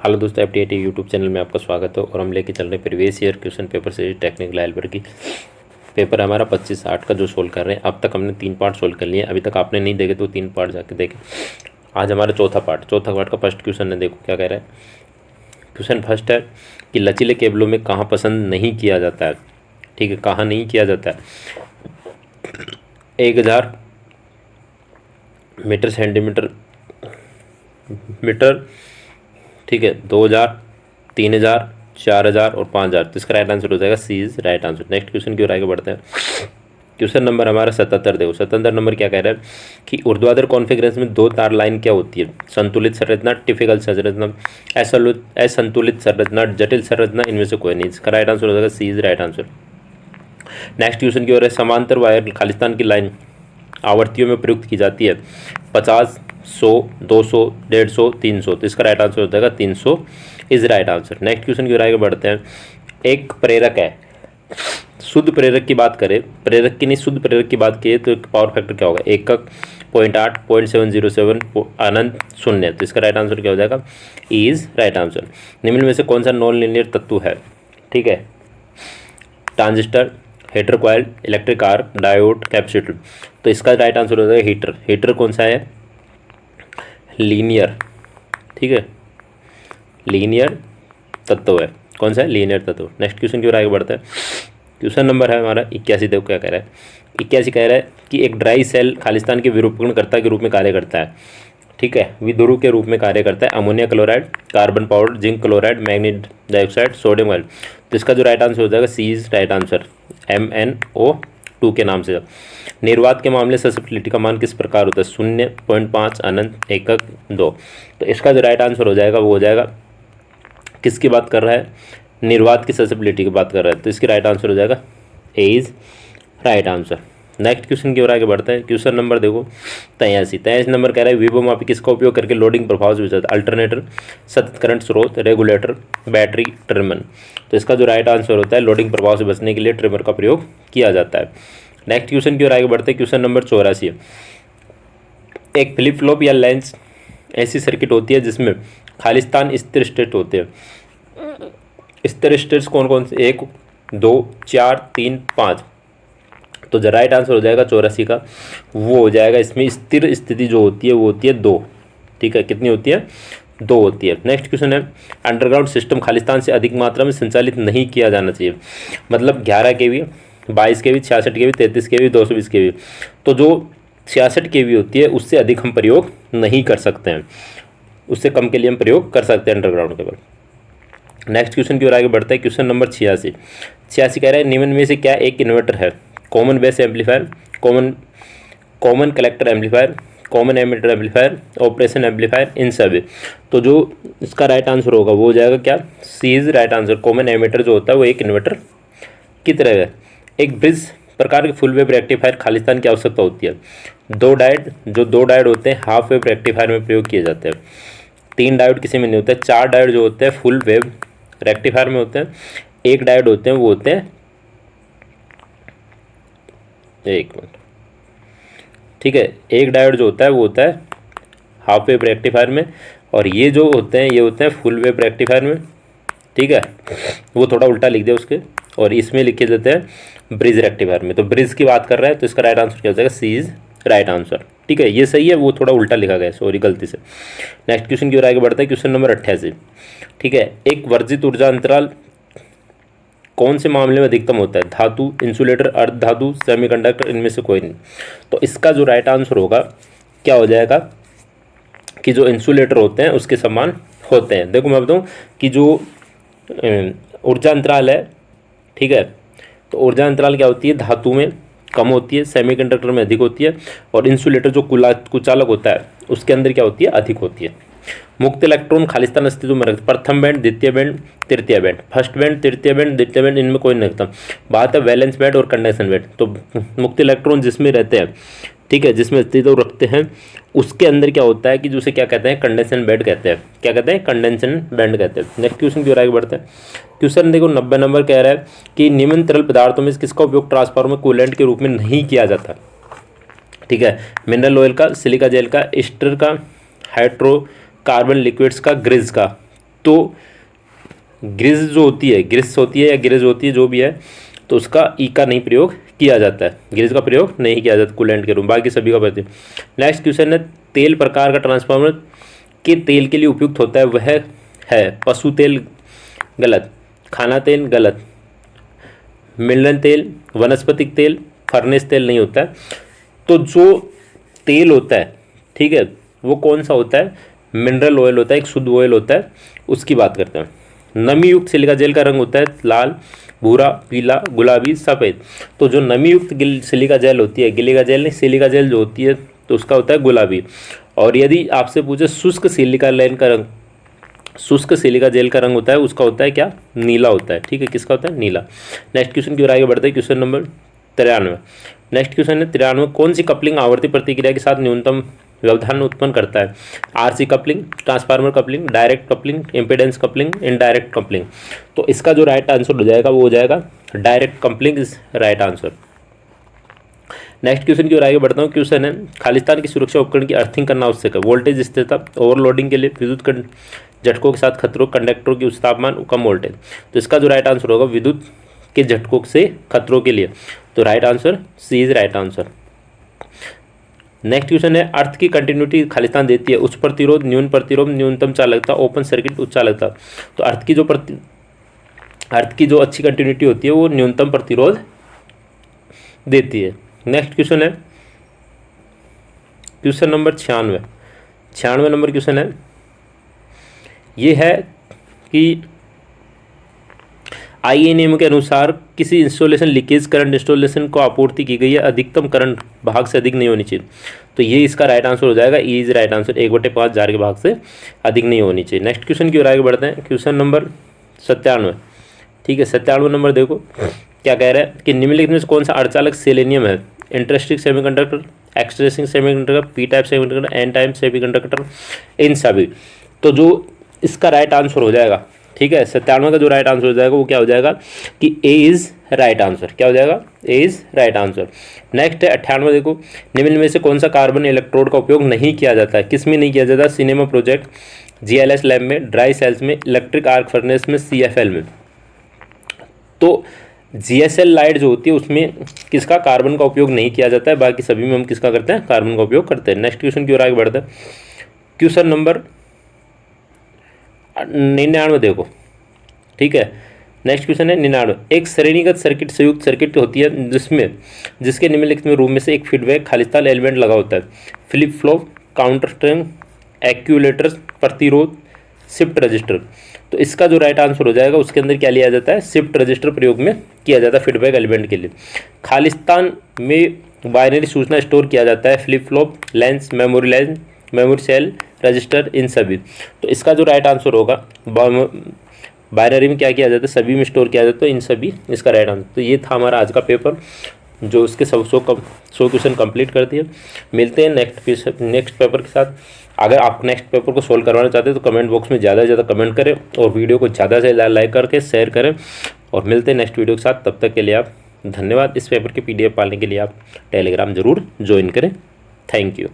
Hello दोस्तों, FDIT YouTube channel में आपका स्वागत है। और हम लेके चल रहे हैं previous year question paper series technical एल्बर की। पेपर हमारा 25-60 का जो सोल्व कर रहे हैं। अब तक हमने 3 पार्ट सोल्व कर लिए। अभी तक आपने नहीं देखे तो 3 पार्ट जाके देखें। आज हमारा चौथा पार्ट का फर्स्ट क्वेश्चन है। देखो क्या कह रहा है। क्वेश्चन फर्स्ट है कि लचीले केबलों में कहाँ पसंद नहीं किया जाता है। ठीक है, कहाँ नहीं किया जाता है। 1000 मीटर सेंटीमीटर मीटर, ठीक है, 2000, 3000, 4000 और 5000। तो इसका राइट आंसर हो जाएगा C is right answer. Next question की ओर आगे बढ़ते हैं। क्वेश्चन नंबर हमारा 77। देखो 77 नंबर क्या कह रहा है कि ऊर्ध्वाधर कॉन्फ़िगरेशन में 2 तार लाइन क्या होती है। संतुलित संरचना, टिपिकल संरचना, असंतुलित संरचना, जटिल संरचना, इनमें से कोई नहीं। इसका राइट आंसर हो जाएगा C is right answer. Next question की ओर है। समांतर वायर खालिस्तान की लाइन आवर्तियों में प्रयुक्त की जाती है। 50, 100, 200, 150, 300। तो इसका राइट आंसर हो जाएगा 300 is right answer. Next question की ओर आगे बढ़ते हैं। एक प्रेरक है, शुद्ध प्रेरक की बात करें, प्रेरक की नहीं शुद्ध प्रेरक की बात की तो पावर फैक्टर क्या होगा। एकक 0.8, 0.707, अनंत 0। तो इसका राइट आंसर क्या हो जाएगा इज राइट आंसर। निम्न में से कौन सा नॉन लीनियर तत्व है। ठीक है, transistor, heater coil, electric arc, diode, capacitor. तो इसका राइट आंसर हो जाएगा हीटर। हीटर कौन सा है, लीनियर। ठीक है, लीनियर तत्व है। कौन सा है, लीनियर तत्व। नेक्स्ट क्वेश्चन की ओर आगे बढ़ता है। क्वेश्चन नंबर है हमारा 81। देखो क्या कह रहा है। 81 कह रहा है कि एक ड्राई सेल खालिस्तान के विरूपणकर्ता के रूप में कार्य करता है। ठीक है, विध्रुव के रूप में कार्य करता है। Ammonia chloride, carbon powder, zinc chloride, manganese dioxide, sodium oil. तो इसका जो राइट आंसर हो जाएगा C is right answer, MnO2 के नाम से। निर्वात के मामले ससेप्टिबिलिटी का मान किस प्रकार होता है। 0, 0.5, अनंत, एकक, 2। तो इसका जो राइट आंसर हो जाएगा वो हो जाएगा, किसकी बात कर रहा है, निर्वात की ससेप्टिबिलिटी की बात कर रहा है। तो इसकी राइट आंसर हो जाएगा A is right answer. Next question की ओर आगे बढ़ते हैं। क्वेश्चन नंबर देखो 83 नंबर कह रहा है विभव मापी किसका उपयोग करके लोडिंग प्रभाव से बचाता है। अल्टरनेटर, सतत करंट स्रोत, रेगुलेटर, बैटरी, ट्रिमर। तो इसका जो राइट आंसर होता है लोडिंग प्रभाव से बचने के लिए ट्रिमर का प्रयोग किया जाता है। नेक्स्ट क्वेश्चन की ओर आगे बढ़ते हैं। Question number 84। एक फ्लिप फ्लॉप या लेंस ऐसी सर्किट होती है जिसमें खालिस्तान स्थिर स्टेट होते हैं। स्थिर स्टेट्स कौन कौन से, 1, 2, 4, 3, 5। तो जो राइट आंसर हो जाएगा 84 का वो हो जाएगा, इसमें स्थिर स्थिति जो होती है वो होती है 2। ठीक है, कितनी होती है, 2 होती है। नेक्स्ट क्वेश्चन है अंडरग्राउंड सिस्टम खालिस्तान से अधिक मात्रा में संचालित नहीं किया जाना चाहिए। मतलब 11 kV, 22 kV, 66 kV, 33 kV, 220 kV। तो जो 66 kV होती है उससे अधिक हम प्रयोग नहीं कर सकते हैं, उससे कम के लिए हम प्रयोग कर सकते हैं अंडरग्राउंड केबल। नेक्स्ट क्वेश्चन की ओर आगे बढ़ता है। क्वेश्चन नंबर 86 कह रहा है निम्न में से क्या एक इन्वर्टर है। Common base amplifier, common collector amplifier, common emitter amplifier, operation amplifier, इन सभी। तो जो इसका राइट आंसर होगा वो हो जाएगा क्या, C is right answer. Common emitter जो होता है वो एक इन्वर्टर की तरह है। एक ब्रिज प्रकार के फुल वेव रेक्टिफायर खालिस्तान की आवश्यकता होती है। 2 डायोड होते हैं हाफ वेव रेक्टिफायर में प्रयोग किए जाते हैं। 3 डायोड किसी में नहीं होते। 4 डायोड जो होते हैं फुल वेव रेक्टिफायर में होते हैं। 1 डायोड होते हैं वो होते हैं, एक मिनट, ठीक है, 1 डायोड जो होता है वो होता है हाफ वेव रेक्टिफायर में, और ये जो होते हैं ये होते हैं फुल वेव रेक्टिफायर में। ठीक है, वो थोड़ा उल्टा लिख दिया उसके, और इसमें लिखे जाते हैं ब्रिज रेक्टिफायर में। तो ब्रिज की बात कर रहा है तो इसका राइट आंसर क्या हो जाएगा, सी इज राइट आंसर। ठीक है, ये सही है, वो थोड़ा उल्टा लिखा गया, सॉरी गलती से। नेक्स्ट क्वेश्चन की ओर आगे बढ़ता है। Question number 88। ठीक है, एक वर्जित ऊर्जा अंतराल कौन से मामले में अधिकतम होता है। धातु, इंसुलेटर, अर्ध धातु, सेमीकंडक्टर, इनमें से कोई नहीं। तो इसका जो राइट आंसर होगा क्या हो जाएगा कि जो इंसुलेटर होते हैं उसके समान होते हैं। देखो मैं बताऊँ कि जो ऊर्जा अंतराल है, ठीक है, तो ऊर्जा अंतराल क्या होती है, धातु में कम होती है, सेमीकंडक्टर में अधिक होती है, और इंसुलेटर जो कुचालक होता है उसके अंदर क्या होती है, अधिक होती है। मुक्त इलेक्ट्रॉन खालिस्तान अस्तित्व में रखते, प्रथम बैंड, द्वितीय बैंड, तृतीय बैंड, फर्स्ट बैंड, तृतीय बैंड, द्वितीय बैंड, इनमें कोई नहीं रखता। बात है वैलेंस बैंड और कंडक्शन बैंड। तो मुक्त इलेक्ट्रॉन जिसमें रहते हैं, ठीक है, जिसमें अस्तित्व रखते हैं उसके अंदर क्या होता है कि जिसे क्या कहते हैं, कंडेंसन बैंड कहते हैं। क्या कहते हैं, कंडेंसन बैंड कहते हैं। नेक्स्ट क्वेश्चन की ओर आगे बढ़ते हैं। क्वेश्चन देखो 90 नंबर कह रहा है कि निम्न तरल पदार्थों में किसका उपयोग ट्रांसफार्मर कूलेंट के रूप में नहीं किया जाता। ठीक है, मिनरल ऑयल का, सिलिका जेल का, एस्टर का, हाइड्रो कार्बन लिक्विड्स का, ग्रीज का। तो ग्रिज जो होती है, ग्रिस होती है या ग्रिज होती है जो भी है, तो उसका ई का नहीं प्रयोग किया जाता है, ग्रिज का प्रयोग नहीं किया जाता कूलेंट के रूप में, बाकी सभी का प्रयोग। नेक्स्ट क्वेश्चन है तेल प्रकार का ट्रांसफार्मर के तेल के लिए उपयुक्त होता है वह है पशु तेल, गलत, खाना तेल, गलत, मिनरल तेल, वनस्पतिक तेल, फर्नेस तेल नहीं होता है। तो जो तेल होता है, ठीक है, वो कौन सा होता है, मिनरल ऑयल होता है, एक शुद्ध ऑयल होता है, उसकी बात करते हैं। नमी युक्त सिलिका जेल का रंग होता है लाल, भूरा, पीला, गुलाबी, सफ़ेद। तो जो नमी युक्त सिलिका जेल होती है, गिलिका जेल नहीं, सिलिका जेल जो होती है तो उसका होता है गुलाबी। और यदि आपसे पूछे शुष्क सिलिका जेल का रंग, शुष्क सिलिका जेल का रंग होता है, उसका होता है क्या, नीला होता है, ठीक है, किसका होता है, नीला। नेक्स्ट क्वेश्चन की ओर आगे बढ़ते हैं, क्वेश्चन नंबर 93। नेक्स्ट क्वेश्चन है 93, कौन सी कपलिंग आवर्ती प्रतिक्रिया के साथ न्यूनतम व्यवधान उत्पन्न करता है, RC coupling, transformer coupling, direct coupling, impedance coupling, indirect coupling. तो इसका जो राइट आंसर हो जाएगा वो हो जाएगा direct coupling is right answer. Next question की ओर आगे बढ़ता हूँ, क्वेश्चन है खालिस्तान की सुरक्षा उपकरण की अर्थिंग करना आवश्यक है, वोल्टेज स्थिरता, ओवरलोडिंग के लिए, विद्युत झटकों के साथ खतरों, कंडक्टरों की उच्च तापमान, कम वोल्टेज। तो इसका जो राइट आंसर होगा विद्युत के झटकों से खतरों के लिए, तो right answer C is right answer. Next question है अर्थ की कंटिन्यूटी खालिस्तान देती है, उच्च प्रतिरोध, न्यून प्रतिरोध, न्यूनतम चालकता, ओपन सर्किट, उच्च चालकता। तो अर्थ की जो अच्छी कंटिन्यूटी होती है वो न्यूनतम प्रतिरोध देती है। नेक्स्ट क्वेश्चन है क्वेश्चन नंबर 96 नंबर क्वेश्चन है, ये है कि आईए नियम के अनुसार किसी इंस्टॉलेशन लीकेज करंट इंस्टॉलेशन को आपूर्ति की गई है, अधिकतम करंट भाग से अधिक नहीं होनी चाहिए। तो ये इसका राइट आंसर हो जाएगा, E is right answer, 1/5 jar के भाग से अधिक नहीं होनी चाहिए। नेक्स्ट क्वेश्चन की ओर आगे बढ़ते हैं, क्वेश्चन नंबर 97, ठीक है, 97 नंबर देखो क्या कह रहा है कि निम्नलिखित में से कौन सा अर्धचालक सेलेनियम है, intrinsic semiconductor, extrinsic semiconductor, P type semiconductor, N type semiconductor, इन सभी। तो जो इसका राइट आंसर हो जाएगा, ठीक है, 97 का जो राइट आंसर हो जाएगा वो क्या हो जाएगा कि ए इज राइट आंसर, क्या हो जाएगा, A is right answer. Next है 98, देखो निम्न में से कौन सा कार्बन इलेक्ट्रोड का उपयोग नहीं किया जाता है, किस में नहीं किया जाता, सिनेमा प्रोजेक्ट, जीएलएस लैब में, ड्राई सेल्स में, इलेक्ट्रिक आर्क फर्नेस में, सीएफएल में। तो जीएसएल लाइट जो होती है उसमें किसका, कार्बन का उपयोग नहीं किया जाता है, बाकी सभी में हम किसका करते हैं, कार्बन का उपयोग करते हैं। नेक्स्ट क्वेश्चन की ओर आगे बढ़ते हैं, क्वेश्चन नंबर 99 देखो, ठीक है, नेक्स्ट क्वेश्चन है 99, एक श्रेणीगत सर्किट संयुक्त सर्किट होती है जिसके निम्नलिखित में रूम में से एक फीडबैक खालिस्तान एलिमेंट लगा होता है, फ्लिप फ्लॉप, काउंटर स्ट्रेंग, एक्यूलेटर, प्रतिरोध, शिफ्ट रजिस्टर। तो इसका जो राइट आंसर हो जाएगा उसके अंदर क्या लिया जाता है, शिफ्ट रजिस्टर प्रयोग में किया जाता है फीडबैक एलिमेंट के लिए। खालिस्तान में बाइनरी सूचना स्टोर किया जाता है, flip flop, lens, memory cell, register, इन सभी। तो इसका जो राइट आंसर होगा बाइनरी में क्या किया जाता है, सभी में स्टोर किया जाता है, इन सभी इसका राइट आंसर। तो ये था हमारा आज का पेपर जो उसके 100 क्वेश्चन कंप्लीट करती है। मिलते हैं नेक्स्ट पेपर के साथ। अगर आप नेक्स्ट पेपर को सोल्व करवाना चाहते हैं तो कमेंट बॉक्स में ज़्यादा से ज़्यादा कमेंट करें और वीडियो को ज़्यादा से ज़्यादा लाइक करके शेयर करें, और मिलते हैं नेक्स्ट वीडियो के साथ। तब तक के लिए आप धन्यवाद। इस पेपर के PDF पाने के लिए आप टेलीग्राम ज़रूर ज्वाइन करें। Thank you.